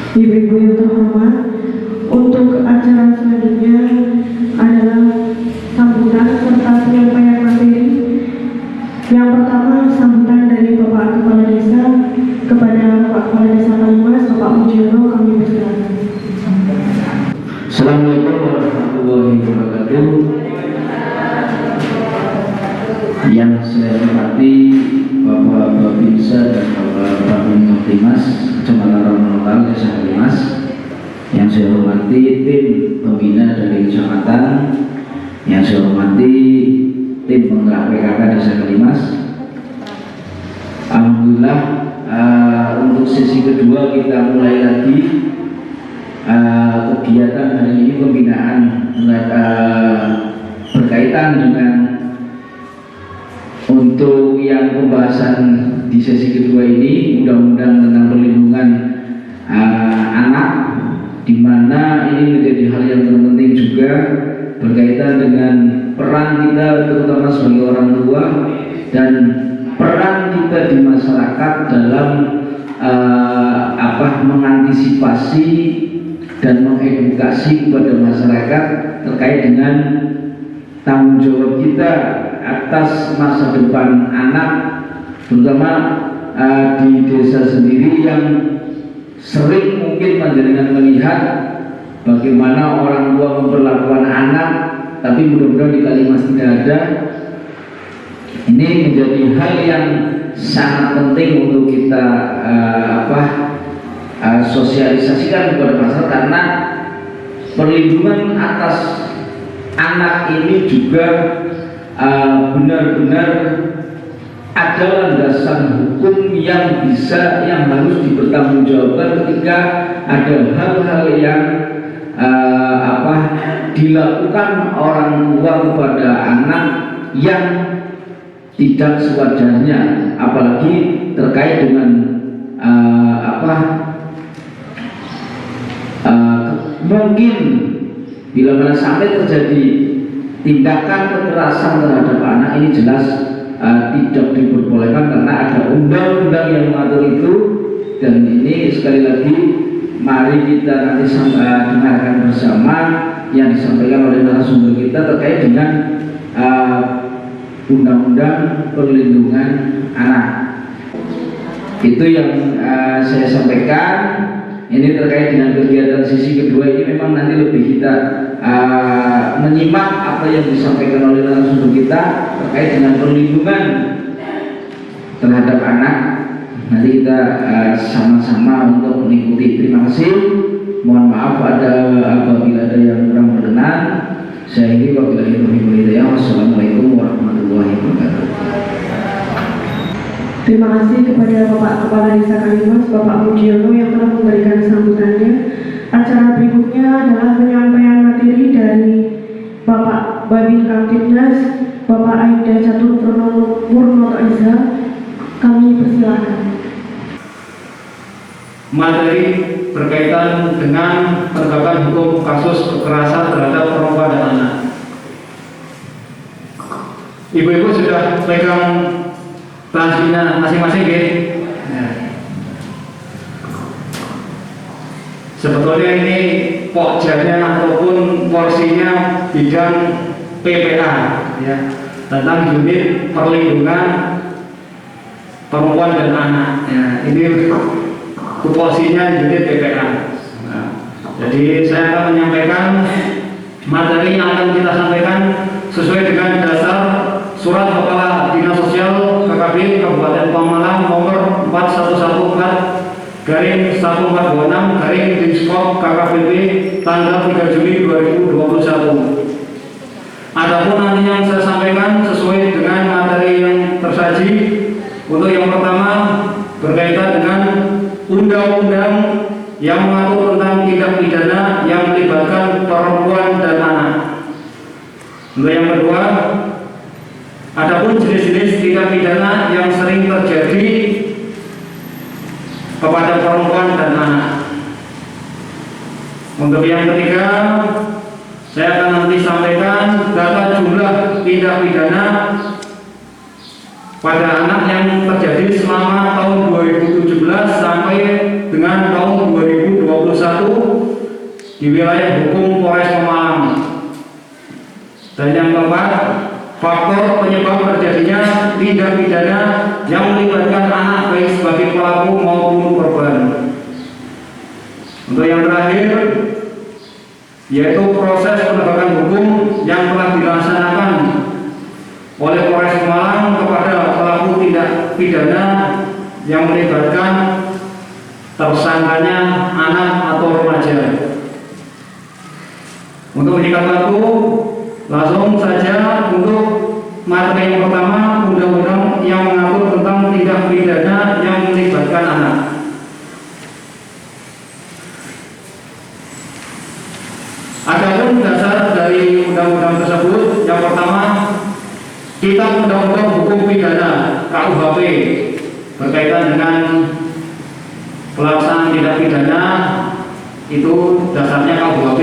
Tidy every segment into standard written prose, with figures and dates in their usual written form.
Ibu-ibu yang terhormat, untuk acara selanjutnya adalah sambutan serta penyampaian materi. Yang pertama, sambutan dari Bapak Kepala Desa kepada Bapak Kepala Desa Kalimas, Bapak Mujiono, kami persilakan. Assalamualaikum warahmatullahi wabarakatuh. Yang saya hormati Bapak Babinsa dan Bapak Babinsa Kecamatan Ronontal Desa Kalimas. Yang saya hormati tim pembina dari kecamatan. Yang saya hormati tim penggerak PKK Desa Kalimas. Alhamdulillah, untuk sesi kedua kita mulai lagi kegiatan hari ini, pembinaan berkaitan dengan untuk yang pembahasan di sesi kedua ini, undang-undang tentang perlindungan anak, di mana ini menjadi hal yang terpenting juga berkaitan dengan peran kita terutama sebagai orang tua dan peran kita di masyarakat dalam mengantisipasi dan mengedukasi kepada masyarakat terkait dengan tanggung jawab kita atas masa depan anak, terutama di desa sendiri yang sering mungkin panjenengan melihat bagaimana orang tua memperlakukan anak, tapi mudah-mudahan di Kalimas tidak ada. Ini menjadi hal yang sangat penting untuk kita sosialisasikan kepada masyarakat, karena perlindungan atas anak ini juga benar-benar ada landasan hukum yang harus dipertanggungjawabkan ketika ada hal-hal yang dilakukan orang tua kepada anak yang tidak sewajarnya, apalagi terkait dengan mungkin bila mana sampai terjadi tindakan kekerasan terhadap anak, ini jelas tidak diperbolehkan karena ada undang-undang yang mengatur itu. Dan ini sekali lagi mari kita nanti dengarkan bersama yang disampaikan oleh narasumber kita terkait dengan undang-undang perlindungan anak. Itu yang saya sampaikan. Ini terkait dengan kegiatan sisi kedua ini, memang nanti lebih kita menyimak apa yang disampaikan oleh narasumber kita terkait dengan perlindungan terhadap anak. Nanti kita sama-sama untuk mengikuti. Terima kasih. Mohon maaf apabila ada yang kurang berkenan. Saya ini wabillahi taufiq wal hidayah. Wassalamualaikum warahmatullahi wabarakatuh. Terima kasih kepada Bapak Kepala Desa Kalimas, Bapak Mujiono, yang telah memberikan sambutannya. Acara berikutnya adalah penyampaian materi dari Bapak Babin Kamtibnas, Bapak Aida Catur Purnoto Eza. Kami persilakan. Materi berkaitan dengan penegakan hukum kasus kekerasan terhadap perempuan dan anak. Ibu-ibu sudah pegang transkripsinya masing-masing, ya. Sebetulnya ini pokjarnya ataupun porsinya bidang PPA, ya, tentang unit perlindungan perempuan dan anak. Ya, ini porsinya unit PPA. Nah, jadi saya akan menyampaikan materi yang akan kita sampaikan sesuai dengan dasar Surat Kepala Dinas Sosial KKB Kabupaten Pemalang nomor 4114/1426 Dinskop KKBP tanggal 3 Juli 2021. Adapun nanti yang saya sampaikan sesuai dengan materi yang tersaji. Untuk yang pertama berkaitan dengan undang-undang yang mengatur tentang tindak pidana yang melibatkan perempuan dan anak. Untuk yang kedua, adapun jenis-jenis tindak pidana yang sering terjadi kepada perempuan dan anak. Untuk yang ketiga, saya akan nanti sampaikan data jumlah tindak pidana pada anak yang terjadi selama tahun 2017 sampai dengan tahun 2021. di wilayah hukum Polres Pemalang. Dan yang keempat, faktor penyebab terjadinya tindak pidana yang melibatkan anak baik sebagai pelaku maupun korban. Untuk yang terakhir, yaitu proses penegakan hukum yang telah dilaksanakan oleh Polres Pemalang kepada pelaku tindak pidana yang melibatkan tersangkanya anak atau remaja. Untuk menyingkat waktu, langsung saja untuk materi yang pertama, undang-undang yang mengatur tentang tindak pidana yang melibatkan anak. Adapun dasar dari undang-undang tersebut, yang pertama, Kitab Undang-Undang Hukum Pidana (KUHP) berkaitan dengan pelaksanaan tindak pidana itu dasarnya KUHP.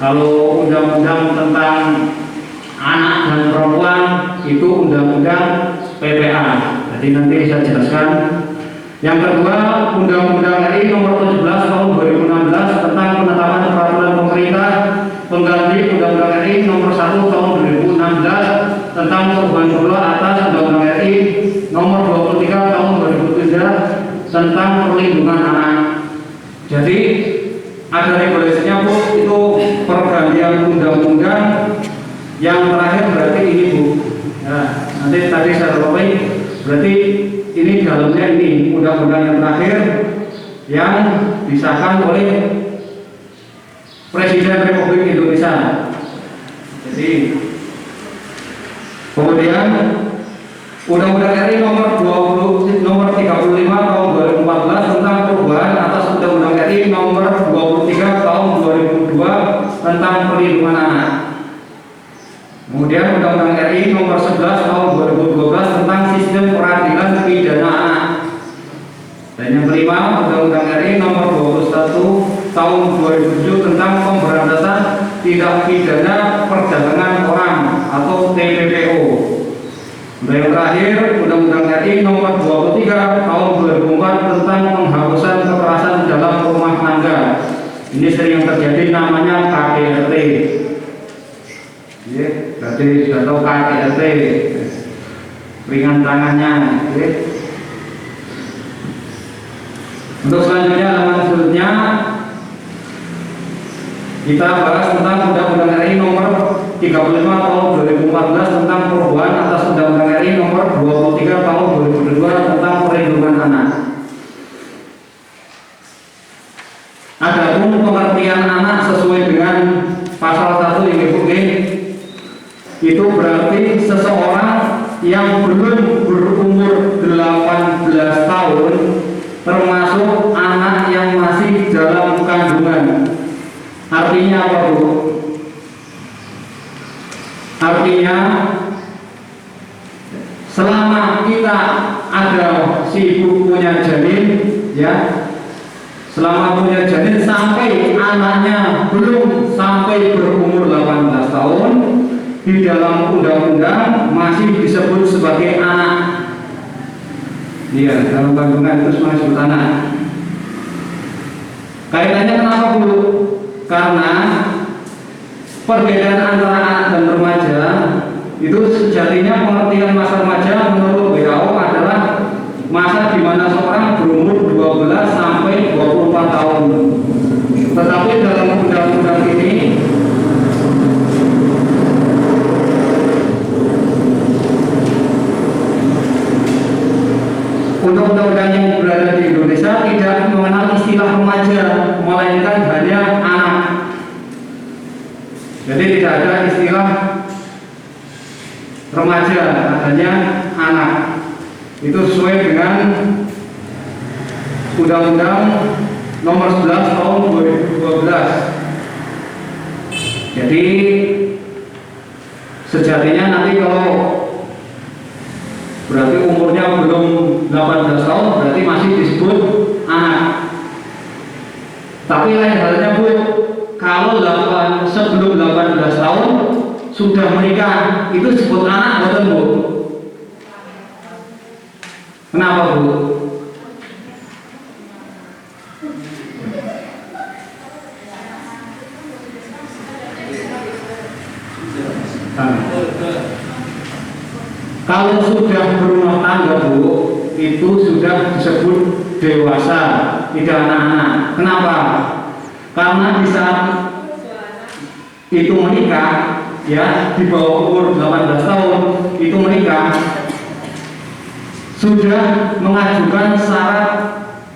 Kalau undang-undang tentang anak dan perempuan itu undang-undang PPA. Jadi nanti saya jelaskan. Yang kedua, Undang-Undang RI Nomor 17 Tahun 2016 tentang penetapan peraturan pemerintah pengganti Undang-Undang RI Nomor 1 Tahun 2016 tentang perubahan pula atas Undang-Undang RI Nomor 23 Tahun 2003 tentang perlindungan anak. Jadi ada regulasinya Bu, itu pergantian undang-undang yang terakhir berarti ini Bu. Nah, nanti tadi saya lupa, berarti ini dalamnya ini undang-undang yang terakhir yang disahkan oleh Presiden Republik Indonesia. Jadi kemudian Undang-Undang RI nomor 35 tahun 2014 tentang perubahan atas Undang-Undang RI nomor 23 tahun 2002 tentang perlindungan anak. Kemudian Undang-Undang RI nomor 11 tahun 2012 tentang sistem peradilan pidana anak. Dan yang kelima, Undang-Undang RI nomor 21 tahun 2007 tentang pemberantasan tindak pidana perdagangan orang atau TPPO. Dan yang terakhir, Undang-Undang RI nomor 23 tahun 2004 tentang penghapusan kekerasan dalam rumah tangga. Ini sering terjadi, namanya KDRT. Ya, berarti sudah tahu KDRT, ringan tangannya. Ya. Untuk selanjutnya, halaman selanjutnya kita bahas tentang Undang-Undang RI nomor 35 tahun 2014 tentang perubahan atas Undang-Undang RI nomor 23 tahun 2002 tentang perlindungan anak. Adapun pengertian anak sesuai dengan pasal 1 IGUP itu berarti seseorang yang belum berumur 18 tahun termasuk anak yang masih dalam kandungan. Artinya apa Bu? Artinya selama kita ada si ibu punya janin, ya, selama punya janin sampai anaknya belum sampai berumur 18 tahun, di dalam undang-undang masih disebut sebagai anak. Iya, dalam kandungan itu masih disebut anak. Kaitannya kenapa Bu? Karena perbedaan antara anak dan remaja itu sejatinya pengertian masa remaja menurut WHO adalah masa di mana seorang berumur 12 sampai 24 tahun. Tetapi dalam undang-undang ini undang-undang yang berada di Indonesia tidak mengenal istilah remaja, melainkan hanya anak. Jadi tidak ada istilah remaja, adanya anak. Itu sesuai dengan Undang-Undang Nomor 11 Tahun 2012. Jadi sejatinya nanti kalau berarti umurnya belum 18 tahun berarti masih disebut anak. Tapi lain halnya Bu, kalau sebelum 18 tahun sudah menikah itu disebut anak, betul Bu? Kenapa Bu? Nah, kalau sudah berumah tangga Bu, itu sudah disebut dewasa, tidak anak-anak. Kenapa? Karena di saat itu menikah, ya di bawah umur 18 tahun itu menikah, sudah mengajukan syarat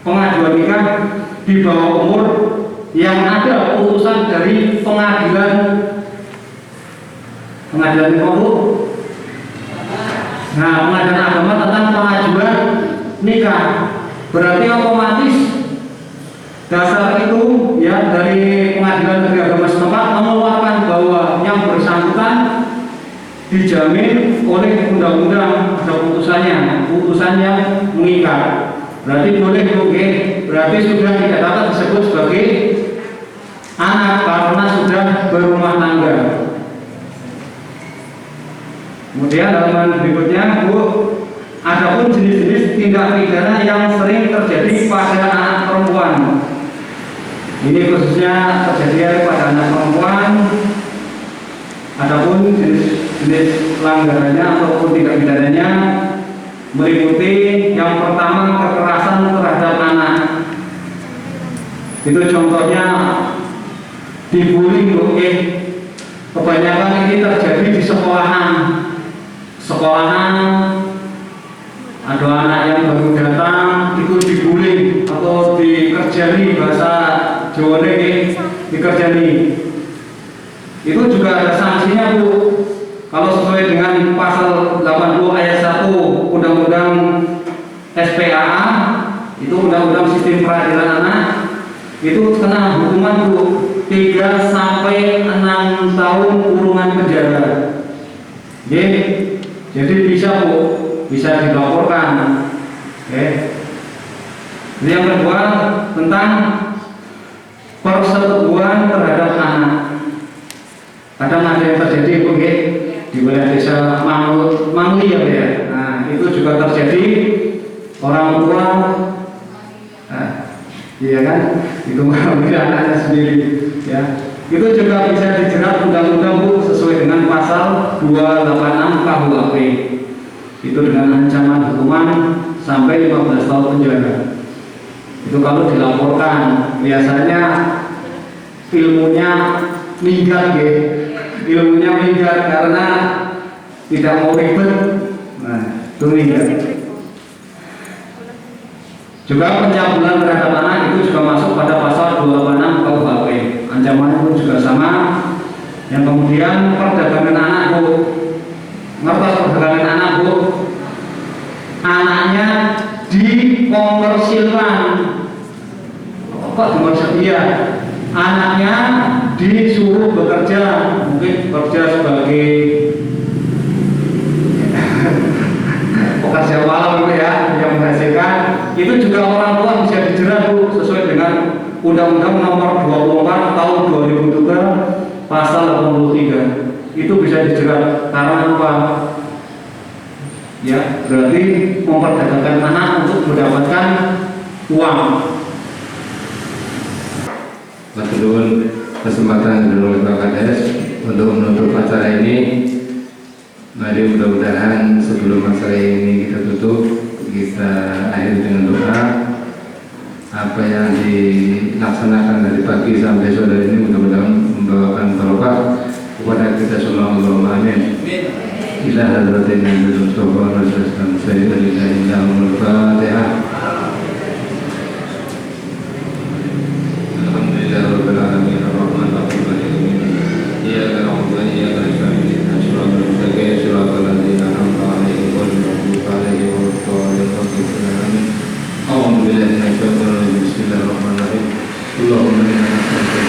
pengajuan nikah di bawah umur yang ada putusan dari pengadilan itu. Nah, pengadilan agama tentang pengajuan nikah, berarti otomatis dasar itu ya dari pengadilan negeri agama setempat mengeluarkan bahwa yang bersangkutan dijamin oleh undang-undang, ada putusannya mengikat. Berarti boleh oke, berarti sudah tidak dapat disebut sebagai anak karena sudah berumah tangga. Kemudian halaman berikutnya Bu, adapun jenis-jenis tindak pidana yang sering terjadi pada anak perempuan. Ini khususnya terjadi pada anak perempuan. Adapun jenis pelanggarannya ataupun tindak pidananya meliputi yang pertama kekerasan terhadap anak. Itu contohnya dibully, oke. Kebanyakan ini terjadi di sekolahan. Ada anak yang baru datang itu dibully atau dikerjani, bahasa Jawa ini dikerjani. Itu juga ada sanksinya Bu. Kalau sesuai dengan pasal 80 ayat 1 Undang-Undang SPAA, itu Undang-Undang Sistem Peradilan Anak, itu kena hukuman Bu 3 sampai 6 tahun kurungan penjara. Jadi bisa Bu, bisa dilaporkan. Yang kedua tentang persetubuhan terhadap anak. Kadang ada yang terjadi Bu di wilayah desa Mangli ya. Nah, itu juga terjadi orang tua, iya kan? Itu mengambil anaknya sendiri, ya. Itu juga bisa dijerat undang-undang Bu sesuai dengan pasal 286 KUHP. Itu dengan ancaman hukuman sampai 15 tahun penjara. Itu kalau dilaporkan, biasanya ilmunya minggat ya. Ilmunya minggat karena tidak mau ribet. Nah, itu minggat. Juga pencabulan terhadap anak itu juga masuk pada pasal 286 KUHP. Ancamannya pun juga sama. Yang kemudian perdagangan anak Bu. Ngertos perdagangan anak Bu? Anaknya dikomersilkan. Kok dikomersilkan? Iya. Anaknya disuruh bekerja, mungkin bekerja sebagai pekerja malam gitu ya, yang menghasilkan. Itu juga orang tua bisa dijerat Bu sesuai dengan Undang-Undang Nomor 24 Tahun 2003 Pasal 83. Itu bisa dijerat karena apa? Ya, berarti memperdagangkan anak untuk mendapatkan uang. Maturnuwun kesempatan dari Pak Kades untuk menutup acara ini. Mari mudah-mudahan sebelum acara ini kita tutup, kita akhiri dengan doa. Apa yang dilaksanakan dari pagi sampai sore ini mudah-mudahan membawakan barokah kepada kita semua. Allahumma amin. Ila hadratin Nabi Mustafa Rasulullah Sayyidina Al-Fatihah. Alhamdulillah Rabbil Alamin Ar-Rahman Ar-Rahim Maliki Yawmiddin. Iyyaka na'budu wa iyyaka nasta'in ihdinas siratal mustaqim siratal ladzina an'amta 'alaihim ghairil maghdubi 'alaihim waladdallin. Amin. A'udzu billahi minasy syaithanir rajim. Bismillahirrahmanirrahim. Allahumma inna nas'aluka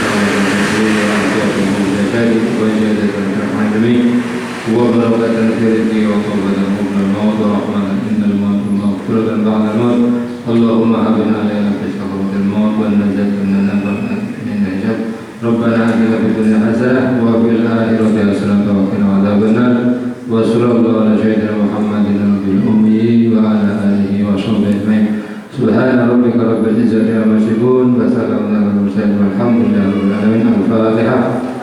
wa barakatan fil rizqi wa qawlan qabla al-maut wa rahmatan innal mauta maghfiratan ba'da al-maut. Allahumma habibna lana fi sakaratil maut wa najatna min najat. Rabbana atina fid dunya hasanah wa fil akhirati hasanah wa qina adzabannar. Wa sallallahu ala sayyidina Muhammadin nabiyil ummi wa ala alihi wa sahbihi ajmain. Subhana rabbika rabbil izzati amma yasifun wa salamun alal mursalin walhamdulillahi rabbil alamin. Al-Fatihah.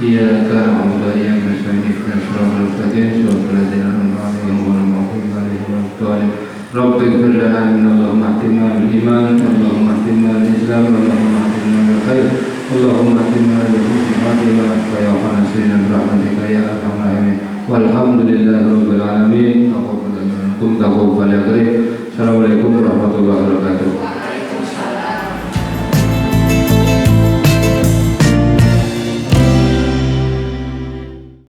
إياك نعبد وإياك نستعين اهدنا الصراط المستقيم صراط الذين أنعمت عليهم غير المغضوب عليهم ولا الضالين رب اغفر لنا من اللهم اهدنا بالإيمان اللهم اهدنا بالإسلام اللهم اهدنا بالخير اللهم اهدنا بحسن خاتمة ويا نصرنا برحمتك يا أرحم الراحمين والحمد لله رب العالمين تقبل منكم تقبل يا كريم السلام عليكم ورحمة الله وبركاته.